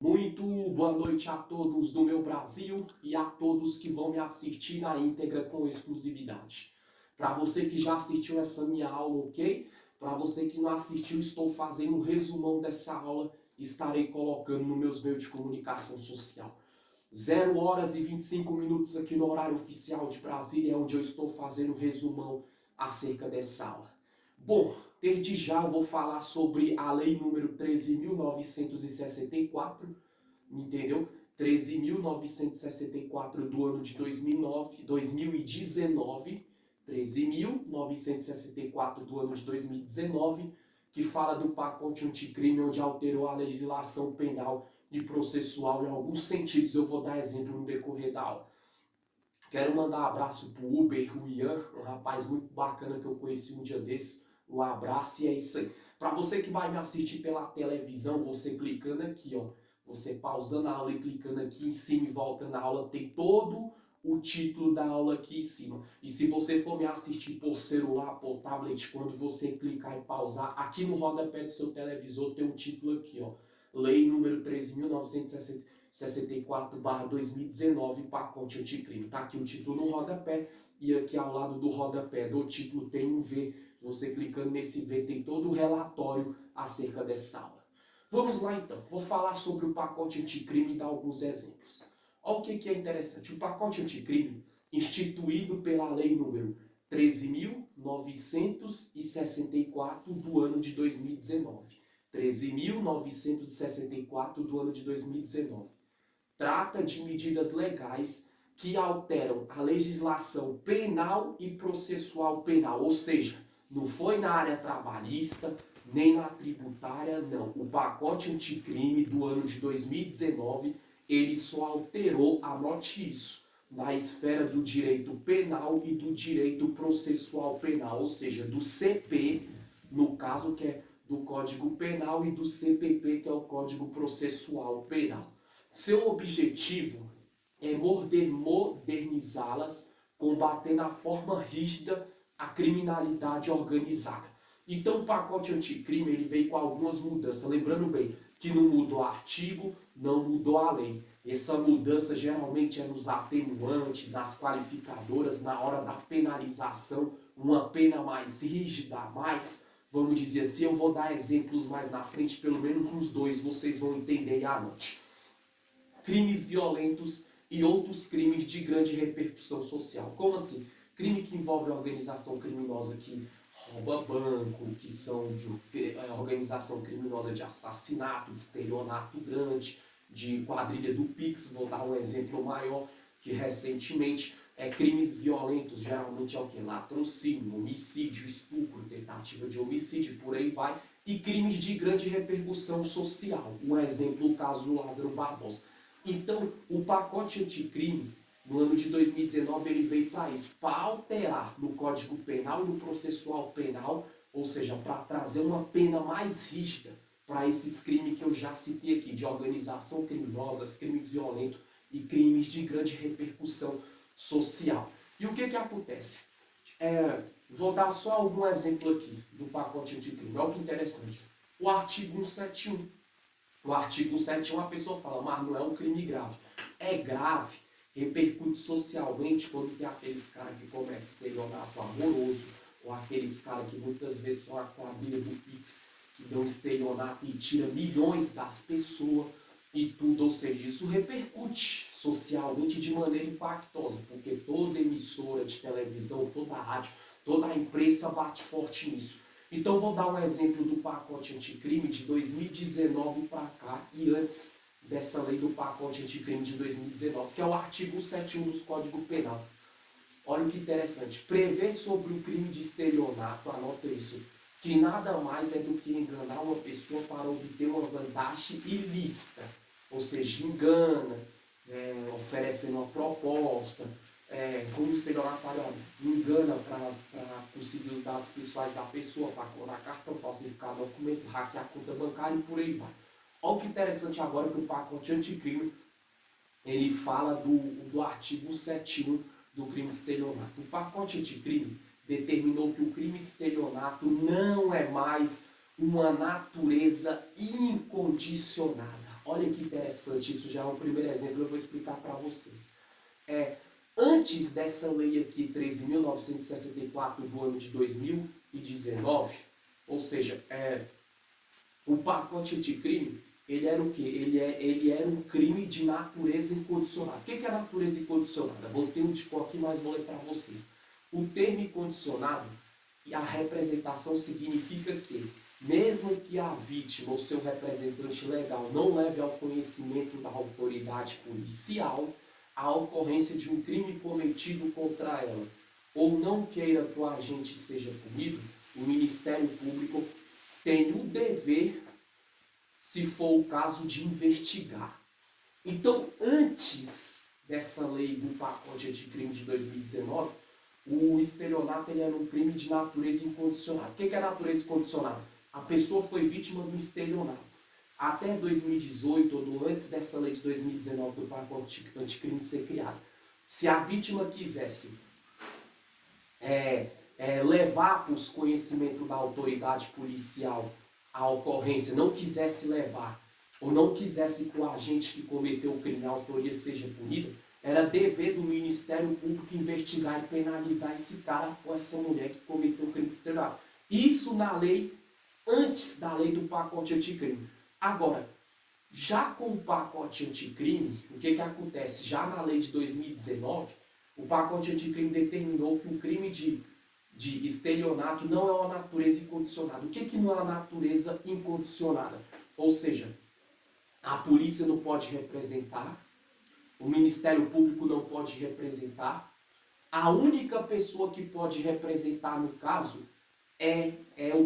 Muito boa noite a todos do meu Brasil e a todos que vão me assistir na íntegra com exclusividade. Para você que já assistiu essa minha aula, ok? Para você que não assistiu, estou fazendo um resumão dessa aula e estarei colocando nos meus meios de comunicação social. 0 horas e 25 minutos aqui no horário oficial de Brasília, onde eu estou fazendo um resumão acerca dessa aula. Bom, desde já eu vou falar sobre a lei número 13.964, entendeu? 13.964 do ano de 2019, 13.964 do ano de 2019, que fala do pacote anticrime, onde alterou a legislação penal e processual em alguns sentidos. Eu vou dar exemplo no decorrer da aula. Quero mandar um abraço pro Uber, o Ian, um rapaz muito bacana que eu conheci um dia desses. Um abraço e é isso aí. Para você que vai me assistir pela televisão, você clicando aqui, ó, você pausando a aula e clicando aqui em cima e voltando a aula, tem todo o título da aula aqui em cima. E se você for me assistir por celular, por tablet, quando você clicar e pausar, aqui no rodapé do seu televisor tem um título aqui, ó. Lei número 13.964/2019, pacote anticrime. Tá aqui o título no rodapé e aqui ao lado do rodapé do título tem um V. Você clicando nesse V tem todo o relatório acerca dessa aula. Vamos lá então, vou falar sobre o pacote anticrime e dar alguns exemplos. Olha o que é interessante, o pacote anticrime, instituído pela lei número 13.964 do ano de 2019. 13.964 do ano de 2019. Trata de medidas legais que alteram a legislação penal e processual penal, ou seja, não foi na área trabalhista, nem na tributária, não. O pacote anticrime do ano de 2019, ele só alterou, anote isso, na esfera do direito penal e do direito processual penal, ou seja, do CP, no caso que é do Código Penal, e do CPP, que é o Código Processual Penal. Seu objetivo é modernizá-las, combater na forma rígida a criminalidade organizada. Então o pacote anticrime ele veio com algumas mudanças. Lembrando bem que não mudou o artigo, não mudou a lei. Essa mudança geralmente é nos atenuantes, nas qualificadoras, na hora da penalização, uma pena mais rígida, mais, vamos dizer assim, eu vou dar exemplos mais na frente, pelo menos uns dois, vocês vão entender e anote. Crimes violentos e outros crimes de grande repercussão social. Como assim? Crime que envolve organização criminosa que rouba banco, que são de organização criminosa de assassinato, de estelionato grande, de quadrilha do Pix, vou dar um exemplo maior, que recentemente crimes violentos, geralmente é o que? Latrocínio, homicídio, estupro, tentativa de homicídio, por aí vai, e crimes de grande repercussão social. Um exemplo, o caso do Lázaro Barbosa. Então, o pacote anticrime, no ano de 2019, ele veio para isso, para alterar no Código Penal e no Processual Penal, ou seja, para trazer uma pena mais rígida para esses crimes que eu já citei aqui, de organização criminosa, crimes violentos e crimes de grande repercussão social. E o que acontece? Vou dar só algum exemplo aqui do pacote anticrime. Olha que interessante. O artigo 171. O artigo 171 a pessoa fala, mas não é um crime grave. É grave, repercute socialmente quando tem aqueles caras que cometem estelionato amoroso, ou aqueles caras que muitas vezes são a quadrilha do Pix, que dão estelionato e tira milhões das pessoas e tudo. Ou seja, isso repercute socialmente de maneira impactosa, porque toda emissora de televisão, toda a rádio, toda a imprensa bate forte nisso. Então vou dar um exemplo do pacote anticrime de 2019 para cá e antes dessa lei do pacote anticrime de 2019, que é o artigo 71 do Código Penal. Olha que interessante. Prevê sobre o crime de estelionato, anota isso, que nada mais é do que enganar uma pessoa para obter uma vantagem ilícita. Ou seja, engana, oferecendo uma proposta, como estelionatário engana para conseguir os dados pessoais da pessoa, para clonar cartão, falsificar documento, hackear a conta bancária e por aí vai. Olha o que interessante agora que o pacote anticrime ele fala do artigo 71 do crime de estelionato. O pacote anticrime determinou que o crime de estelionato não é mais uma natureza incondicionada. olha que interessante, isso já é um primeiro exemplo, eu vou explicar para vocês. Antes dessa lei aqui, 13.964 do ano de 2019, ou seja, o pacote anticrime, ele era o quê? Ele era um crime de natureza incondicionada. O que é natureza incondicionada? Vou ter um tipo aqui, mas vou ler para vocês. O termo incondicionado, e a representação significa que, mesmo que a vítima ou seu representante legal não leve ao conhecimento da autoridade policial a ocorrência de um crime cometido contra ela, ou não queira que o agente seja punido, o Ministério Público tem o dever, se for o caso, de investigar. Então, antes dessa lei do pacote anticrime de 2019, o estelionato ele era um crime de natureza incondicionada. O que é natureza incondicionada? A pessoa foi vítima do estelionato. Até 2018, ou antes dessa lei de 2019 do pacote anticrime ser criado, se a vítima quisesse levar para os conhecimentos da autoridade policial a ocorrência, não quisesse levar, ou não quisesse que o agente que cometeu o crime, a autoria seja punida, era dever do Ministério Público investigar e penalizar esse cara ou essa mulher que cometeu o crime de estelionato. Isso na lei, antes da lei do pacote anticrime. Agora, já com o pacote anticrime, o que acontece? Já na lei de 2019, o pacote anticrime determinou que o crime de estelionato não é uma natureza incondicionada. O que não é uma natureza incondicionada? Ou seja, a polícia não pode representar, o Ministério Público não pode representar, a única pessoa que pode representar no caso é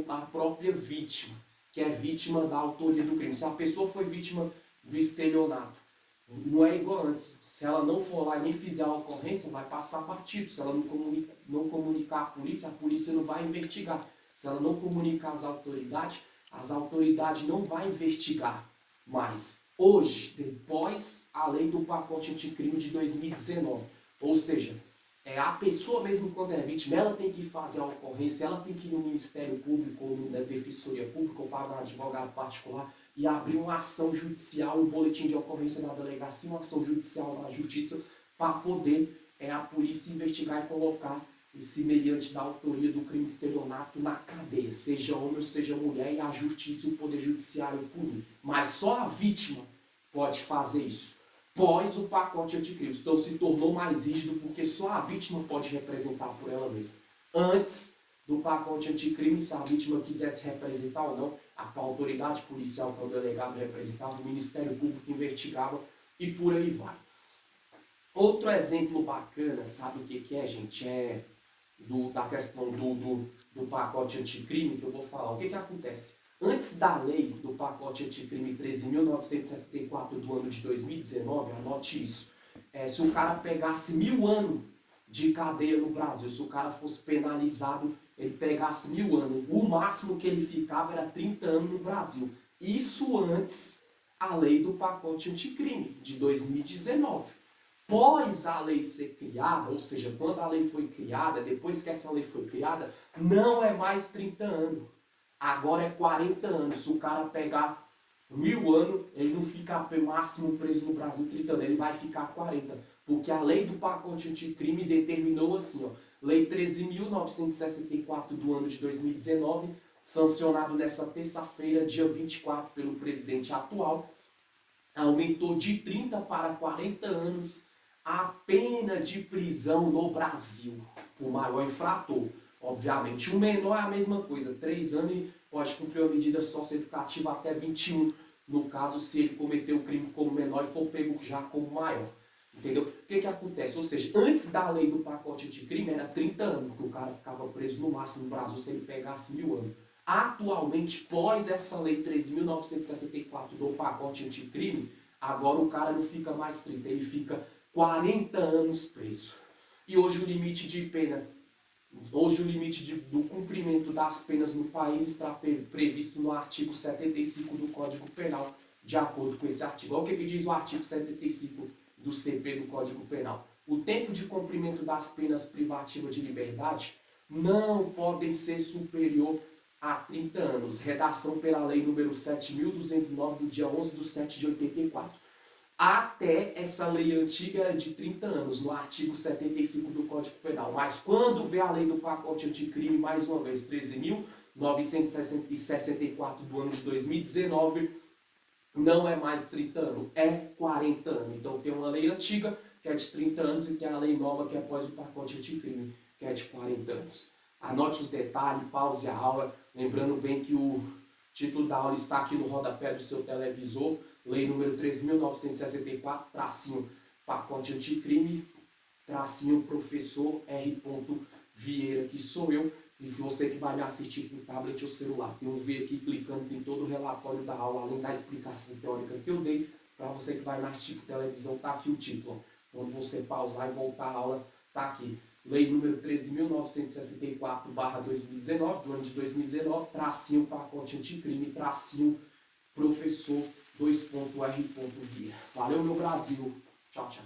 a própria vítima, que é vítima da autoria do crime. Se a pessoa foi vítima do estelionato, não é igual antes. Se ela não for lá e nem fizer a ocorrência, vai passar batido. Se ela não comunicar a polícia não vai investigar. Se ela não comunicar as autoridades não vão investigar. Mas hoje, depois a lei do pacote anticrime de 2019, ou seja, a pessoa mesmo quando é vítima, ela tem que fazer a ocorrência, ela tem que ir no Ministério Público ou na Defensoria Pública ou pagar um advogado particular e abrir uma ação judicial, um boletim de ocorrência na delegacia, uma ação judicial na justiça, para poder a polícia investigar e colocar esse meliante da autoria do crime de estelionato na cadeia, seja homem ou seja mulher, e a justiça e o poder judiciário punir. Mas só a vítima pode fazer isso. Pós o pacote anticrime. Então se tornou mais rígido porque só a vítima pode representar por ela mesma. Antes do pacote anticrime, se a vítima quisesse representar ou não, a autoridade policial, que é o delegado, representava, o Ministério Público investigava e por aí vai. Outro exemplo bacana, sabe o que é, gente? Da questão do pacote anticrime que eu vou falar. O que acontece? Antes da lei do pacote anticrime 13.964 do ano de 2019, anote isso, se o cara pegasse 1000 anos de cadeia no Brasil, se o cara fosse penalizado, ele pegasse 1000 anos, o máximo que ele ficava era 30 anos no Brasil. Isso antes a lei do pacote anticrime de 2019. Pós a lei ser criada, ou seja, quando a lei foi criada, depois que essa lei foi criada, não é mais 30 anos. Agora é 40 anos. Se o cara pegar 1000 anos, ele não fica máximo preso no Brasil 30 anos, ele vai ficar 40. Porque a lei do pacote anticrime determinou assim, ó, Lei 13.964 do ano de 2019, sancionado nessa terça-feira, dia 24, pelo presidente atual, aumentou de 30 para 40 anos a pena de prisão no Brasil, por maior infrator. Obviamente, o menor é a mesma coisa, 3 anos e pode cumprir uma medida socioeducativa até 21, no caso, se ele cometeu o crime como menor e for pego já como maior. Entendeu? O que acontece? Ou seja, antes da lei do pacote anticrime era 30 anos, que o cara ficava preso no máximo no Brasil se ele pegasse 1000 anos. Atualmente, pós essa lei 13.964 do pacote anticrime, agora o cara não fica mais 30, ele fica 40 anos preso. E hoje o limite de pena, do cumprimento das penas no país está previsto no artigo 75 do Código Penal, de acordo com esse artigo. Olha o que diz o artigo 75 do CP do Código Penal. O tempo de cumprimento das penas privativas de liberdade não podem ser superior há 30 anos. Redação pela lei número 7.209 do dia 11/7/84. Até essa lei antiga de 30 anos, no artigo 75 do Código Penal. Mas quando vê a lei do pacote anticrime, mais uma vez, 13.964 do ano de 2019, não é mais 30 anos, é 40 anos. Então tem uma lei antiga, que é de 30 anos, e tem a lei nova, que é após o pacote anticrime, que é de 40 anos. Anote os detalhes, pause a aula, lembrando bem que o título da aula está aqui no rodapé do seu televisor, lei número 13.964, tracinho pacote anticrime, tracinho professor R. Vieira, que sou eu, e você que vai me assistir com tablet ou celular. Tem um V aqui clicando, tem todo o relatório da aula, além da explicação teórica que eu dei. Para você que vai me assistir com televisão, tá aqui o título. Quando você pausar e voltar à aula, tá aqui. Lei número 13.964/2019, do ano de 2019, tracinho pacote anticrime, tracinho professor 2.R. Vieira. Valeu, meu Brasil. Tchau, tchau.